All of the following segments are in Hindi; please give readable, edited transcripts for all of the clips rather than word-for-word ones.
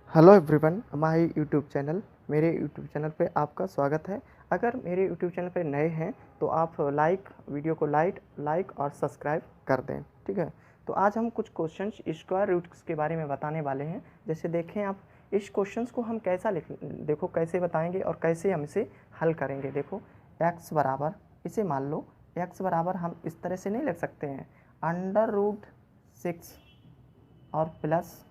Hello everyone, my YouTube channel. मेरे यूट्यूब चैनल पे आपका स्वागत है। अगर मेरे यूट्यूब चैनल पे नए हैं तो आप वीडियो को लाइक और सब्सक्राइब कर दें, ठीक है। तो आज हम कुछ क्वेश्चंस स्क्वायर रूट्स के बारे में बताने वाले हैं। जैसे देखें आप, इस क्वेश्चंस को हम कैसे बताएंगे और कैसे हम इसे हल करेंगे। देखो x बराबर, इसे मान लो x बराबर हम इस तरह से नहीं लिख सकते हैं, √6 और प्लस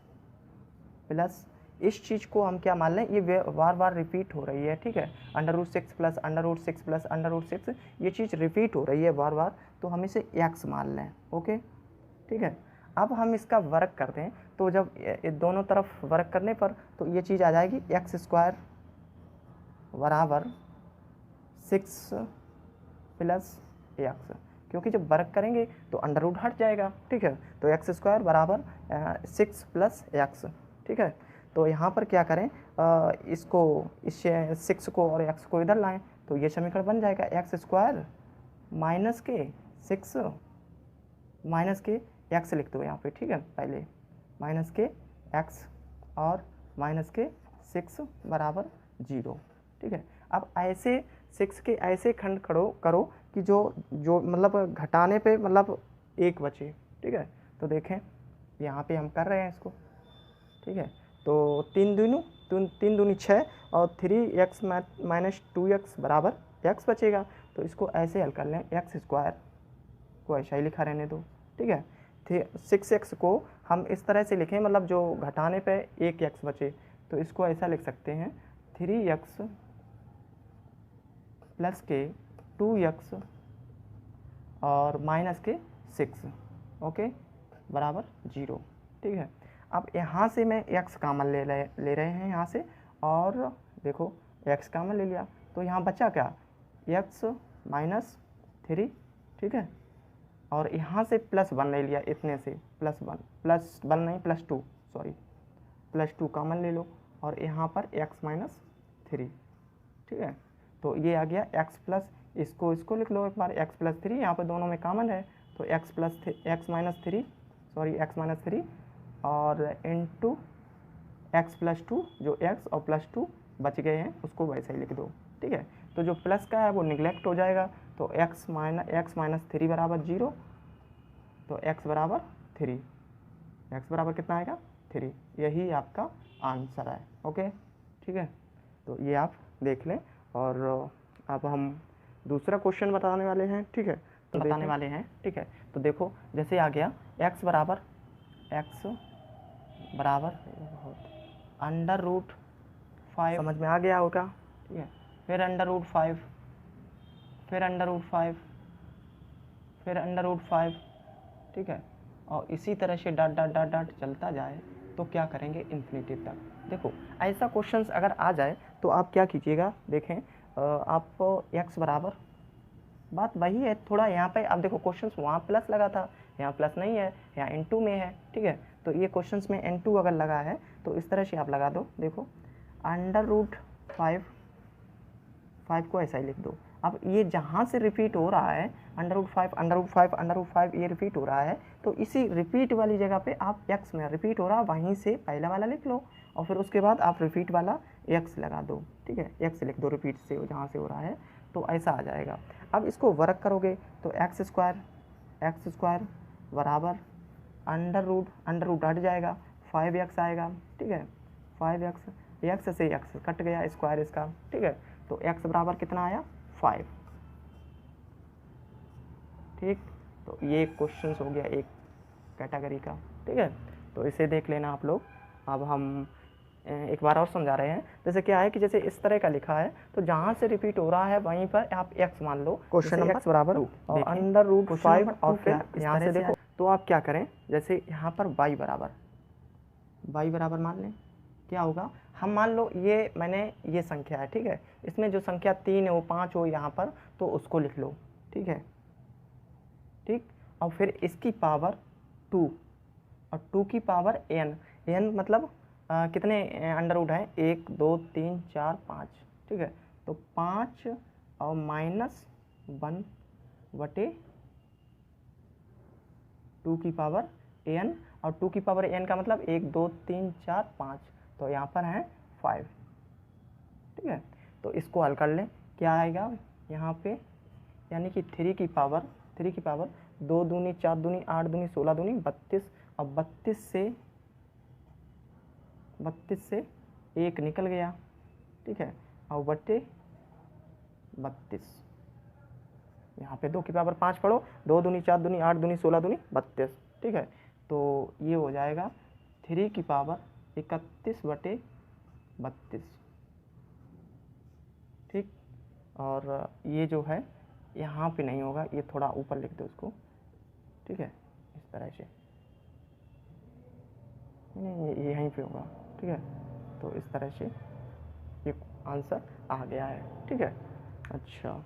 इस चीज़ को हम क्या मान लें, ये बार बार रिपीट हो रही है, ठीक है। √6 प्लस √6 प्लस √6, ये चीज़ रिपीट हो रही है बार बार, तो हम इसे x मान लें, ओके, ठीक है। अब हम इसका वर्क करते हैं, तो जब दोनों तरफ वर्क करने पर तो ये चीज़ आ जाएगी x² बराबर 6 प्लस x, क्योंकि जब वर्क करेंगे तो अंडर रूट हट जाएगा, ठीक है। तो x² बराबर 6 प्लस x, ठीक है। तो यहाँ पर क्या करें, इस 6 को और x को इधर लाएं, तो ये समीकरण बन जाएगा x² माइनस के 6 माइनस के x लिख दो यहाँ पे, ठीक है। पहले माइनस के x और माइनस के 6 बराबर 0, ठीक है। अब ऐसे 6 के ऐसे खंड करो कि जो मतलब घटाने पे मतलब 1 बचे, ठीक है। तो देखें यहाँ पे हम कर रहे हैं इसको, ठीक है। तो 3 दूनी 6 और 3x माइनस 2x बराबर x बचेगा। तो इसको ऐसे हल कर लें, x² को ऐसा ही लिखा रहने दो, ठीक है। 6x को हम इस तरह से लिखें, मतलब जो घटाने पे 1x बचे, तो इसको ऐसा लिख सकते हैं 3x प्लस के 2x और माइनस के 6, ओके, बराबर 0, ठीक है। अब यहाँ से मैं x कॉमन ले रहे हैं यहाँ से, और देखो x कॉमन ले लिया, तो यहाँ बचा क्या, x माइनस 3, ठीक है। और यहाँ से +1 ले लिया, इतने से +1 नहीं +2, सॉरी +2 कॉमन ले लो, और यहाँ पर x माइनस 3, ठीक है। तो ये आ गया x प्लस, इसको लिख लो एक बार, x प्लस 3, यहाँ पर दोनों में कॉमन है, तो x माइनस 3 और इंटू x प्लस 2, जो x और +2 बच गए हैं उसको वैसे ही लिख दो, ठीक है। तो जो प्लस का है वो निगलेक्ट हो जाएगा, तो x माइनस 3 बराबर 0, तो x बराबर 3, x बराबर कितना आएगा 3, यही आपका आंसर है, ओके, ठीक है। तो ये आप देख लें, और अब हम दूसरा क्वेश्चन बताने वाले हैं, ठीक है। तो बताने वाले हैं, ठीक है। तो देखो जैसे आ गया x बराबर √5, समझ में आ गया होगा, ठीक है। फिर √5, फिर √5, फिर √5, ठीक है। और इसी तरह से डॉट डॉट डॉट डॉट चलता जाए तो क्या करेंगे, इन्फिनिटी तक। देखो ऐसा क्वेश्चंस अगर आ जाए तो आप क्या कीजिएगा, देखें आप x बराबर, बात वही है, थोड़ा यहाँ पे आप देखो क्वेश्चंस वहाँ प्लस लगा था, यहाँ प्लस नहीं है, यहाँ N2 में है, ठीक है। तो ये क्वेश्चंस में N2 अगर लगा है तो इस तरह से आप लगा दो, देखो √5 को ऐसा ही लिख दो। अब ये जहाँ से रिपीट हो रहा है, √5 ये रिपीट हो रहा है, तो इसी रिपीट वाली जगह पे आप x में रिपीट हो रहा है वहीं से पहला वाला लिख लो, और फिर उसके बाद आप रिपीट वाला x लगा दो, ठीक है। x लिख दो रिपीट से जहाँ से हो रहा है, तो ऐसा आ जाएगा। अब इसको वर्क करोगे तो x² बराबर अंडर रूट हट जाएगा, 5x आएगा, ठीक है। 5x, x से x कट गया, स्क्वायर इसका, ठीक है। तो x बराबर कितना आया 5, ठीक। तो ये क्वेश्चन हो गया एक कैटेगरी का, ठीक है। तो इसे देख लेना आप लोग। अब हम एक बार और समझा रहे हैं। जैसे क्या है कि जैसे इस तरह का लिखा है, तो जहाँ से रिपीट हो रहा है वहीं पर आप x मान लो, क्वेश्चन नंबर x बराबर और √5, और फिर यहाँ से देखो, तो आप क्या करें, जैसे यहाँ पर y बराबर मान लें, क्या होगा, हम मान लो ये संख्या है, ठीक है। इसमें जो संख्या 3 हो 5 हो यहाँ पर, तो उसको लिख लो, ठीक है, ठीक। और फिर इसकी पावर 2 और 2 की पावर n मतलब कितने अंडर रूट है, 1 2 3 4 5, ठीक है। तो 5 और -1 बटे 2 की पावर n, और 2 की पावर n का मतलब 1 2 3 4 5, तो यहाँ पर है 5, ठीक है। तो इसको हल कर लें, क्या आएगा यहाँ पे, यानी कि 3 की पावर 2 दूनी 4 दूनी 8 दूनी 16 दूनी 32, अब 32 से 1 निकल गया, ठीक है, और बट्टे 32, यहाँ पे 2 की पावर 5 पढ़ो, 2 दूनी 4 दूनी 8 दूनी 16 दूनी 32, ठीक है। तो ये हो जाएगा 3 की पावर 31/32, ठीक। और ये जो है यहाँ पे नहीं होगा, ये थोड़ा ऊपर लिख दो इसको, ठीक है, इस तरह से, नहीं ये यहीं पे होगा, ठीक है। तो इस तरह से ये आंसर आ गया है, ठीक है। अच्छा।